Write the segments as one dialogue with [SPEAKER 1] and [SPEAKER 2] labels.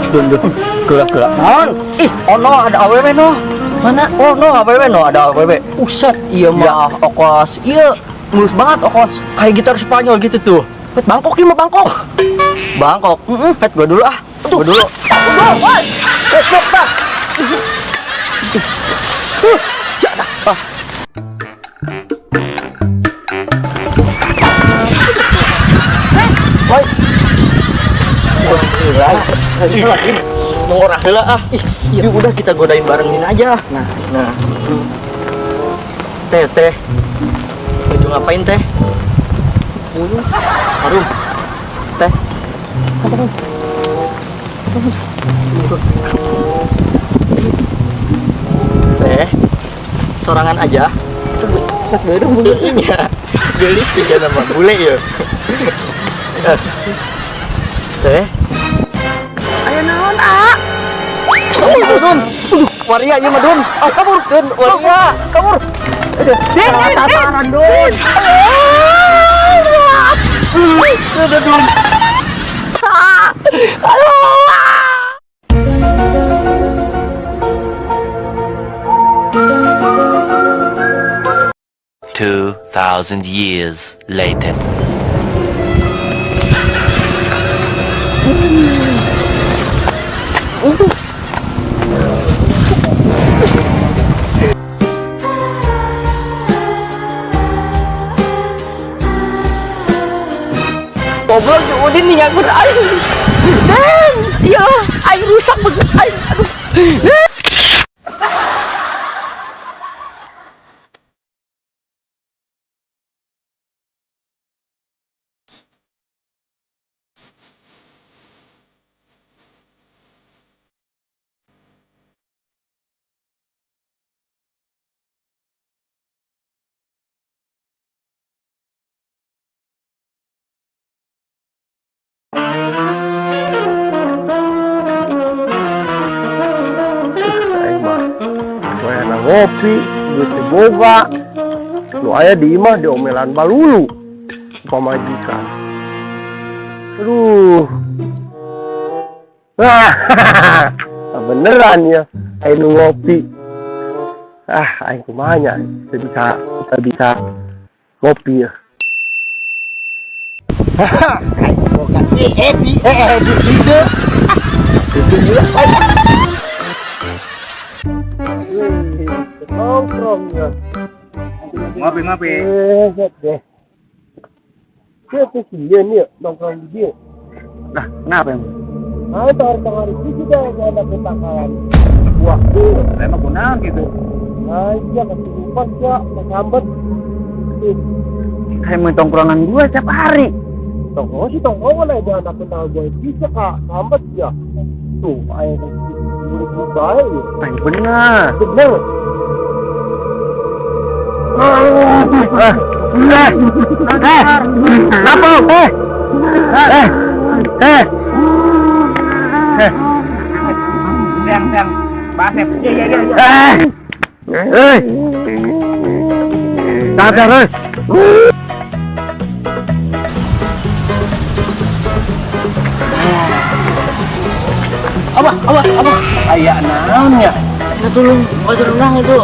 [SPEAKER 1] Dun. Gerak. Naon? Ih, ono ada awewe no. Mana? Oh no, awewe no, ada awewe. Uset, iya mah okos. Iya, mulus banget okos. Kayak gitar Spanyol gitu tuh. Het Bangkok ieu mah Bangkok. Bangkok. Het gua dulu ah. Gua dulu. Woi. Stop. Jangan. Woi. Ngorah heula ah. Ih, udah kita godain barengin aja. Nah. Teh. Itu ngapain teh? Harum. Teh. Teh. Sorangan aja. Gedung bunyinya. Gelis juga nama bule ya. Teh. Ayo naon, ah. Dun. Waria ieu mah Dun. Oh, kabur, Dun. Waria, kabur. Tataran Dun. Aduh, Dun. Aduh.
[SPEAKER 2] 2,000 years later.
[SPEAKER 1] Goblok si Udin nih nganggur air. Dan, ya, air rusak banget air. Aduh.
[SPEAKER 3] Ngopi, duit boga, lu aya di imah diomelan balulu, pamajikan. Aduh, beneran ya, ayo ngopi. Ayo kumanya, kita bisa ngopi ya.
[SPEAKER 1] Boga Edi.
[SPEAKER 3] Nongkrongnya.
[SPEAKER 4] Ngopi.
[SPEAKER 3] Deh. Siapa sih dia nih nongkrong di dia?
[SPEAKER 4] Nah, kenapa emang?
[SPEAKER 3] Nah, tawar-tawar itu juga ada petakalan. Wah,
[SPEAKER 4] Emang kunaon gitu?
[SPEAKER 3] nah iya kasih lupa ya, kesambet.
[SPEAKER 4] Kayak main tongkrongan gua setiap hari.
[SPEAKER 3] Tongkrongan lah dia anak kenal gue bisa kak, sambet ya. Tuh, ayo kasih baik ya.
[SPEAKER 4] Bener. Siang, Basep.
[SPEAKER 3] Sadar,
[SPEAKER 1] Abah. Aya naonnya? Kita tulung urang itu.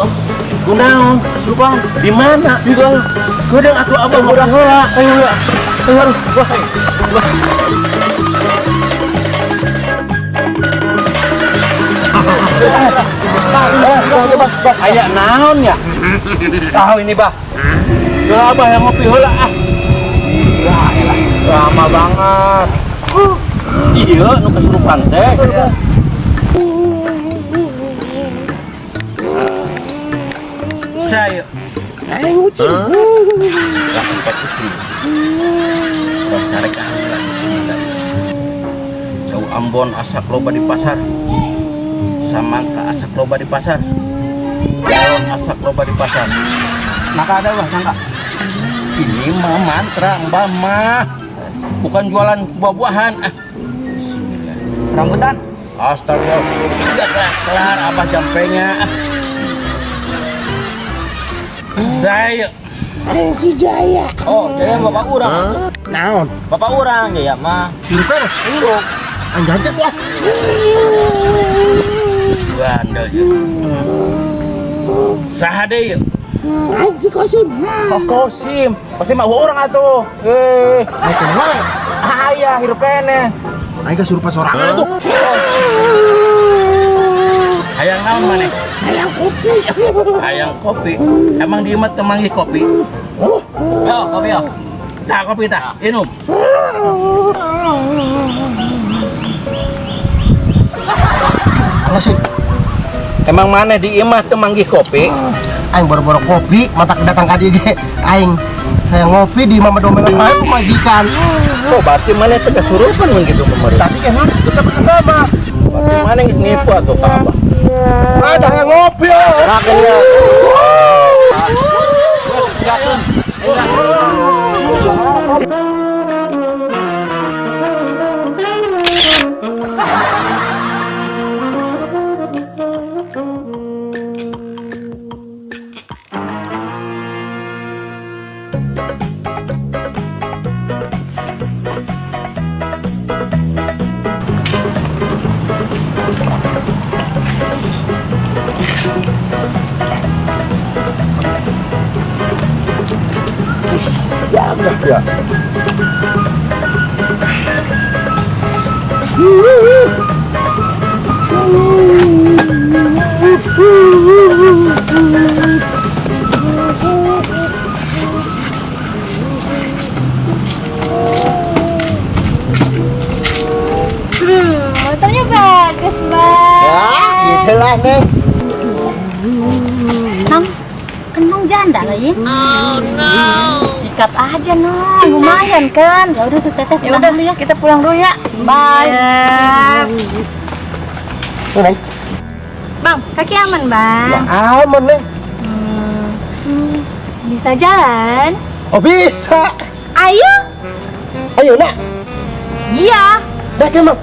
[SPEAKER 1] Kunaon? Lupang. Di mana? Di dalam. Gudang atuh abah urang heula. Ayo. Aya naonnya? Tahu ini, Bah. Lah abah yang ngopi heula ah. Iya, elah. Lama banget. Iya, nu kesurupan teh. Saya ngucing. Lah tempat kucing. Orang cari keangguran di sini lagi. Jauh Ambon asak loba di pasar. Samangka asak loba di pasar. Jalan asak loba di pasar. Maka ada Mbah sangka. Ini mah mantra Mbah mah. Bukan jualan buah-buahan. Bismillah. Rambutan. Astagfirullah. Sudah kelar abah jampenya. Saya
[SPEAKER 5] Si Jaya.
[SPEAKER 1] Oh, Jaya bapak urang.
[SPEAKER 3] naon?
[SPEAKER 1] Bapak urang Jaya mah.
[SPEAKER 3] Pinter.
[SPEAKER 1] Induk.
[SPEAKER 3] Anjir ya.
[SPEAKER 1] Bandel ya. Sahade yuk.
[SPEAKER 5] Si Kosim.
[SPEAKER 4] Oh, Kosim. Kosim mah orang atuh.
[SPEAKER 3] Ayo kenal.
[SPEAKER 4] Ayah hirup kene.
[SPEAKER 3] Ayo kesurupan sorangan tuh.
[SPEAKER 1] Hayang naon maneh?
[SPEAKER 5] Ayam kopi.
[SPEAKER 1] Hayang kopi. Emang dia mah temangi kopi?
[SPEAKER 4] Yo, kopi yo.
[SPEAKER 1] Tak kopi tak. Inum.
[SPEAKER 3] Masih.
[SPEAKER 1] Emang mana di imah temanggi kopi?
[SPEAKER 3] Aing boro-boro kopi, mata kedatang ka dieu ge. Aing hayang ngopi di mama domelan bae pemajikan.
[SPEAKER 1] Oh, berarti mana teh kesurupan mun gitu pemerintah.
[SPEAKER 3] Tapi kan bisa beragama.
[SPEAKER 1] Berarti mana nipu atau apa?
[SPEAKER 3] Ada yang ngopi ya.
[SPEAKER 1] Raken ya. Ya.
[SPEAKER 6] Motornya bagus, Bang.
[SPEAKER 3] Ya, gitu lah, Neng.
[SPEAKER 6] Nong, kan Nong janda lah ya. Oh no. Sikat aja Nong, lumayan kan. Ya udah tuh Teteh. Ya udah ya, kita pulang dulu ya. Bye.
[SPEAKER 3] Tuh, Neng.
[SPEAKER 6] Bang, kaki aman, Bang.
[SPEAKER 3] Nah, aman, Neng.
[SPEAKER 6] Bisa jalan?
[SPEAKER 3] Oh, bisa.
[SPEAKER 6] Ayo.
[SPEAKER 3] Ayo, Nak.
[SPEAKER 6] Iya.
[SPEAKER 3] Dah, emang.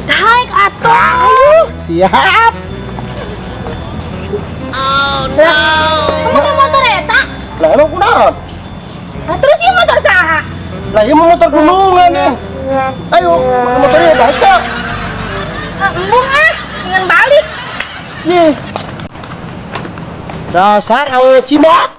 [SPEAKER 6] Naik atuh.
[SPEAKER 3] Siap.
[SPEAKER 6] Kamu ke motor eta?
[SPEAKER 3] Lah, emang kunaon?
[SPEAKER 6] Nah, terus ini motor saha?
[SPEAKER 3] Lah, ieu motor gulungan, Neng. Ayo, motornya baca.
[SPEAKER 6] Embung dengan balik.
[SPEAKER 3] Nih. Dasar awe cimot.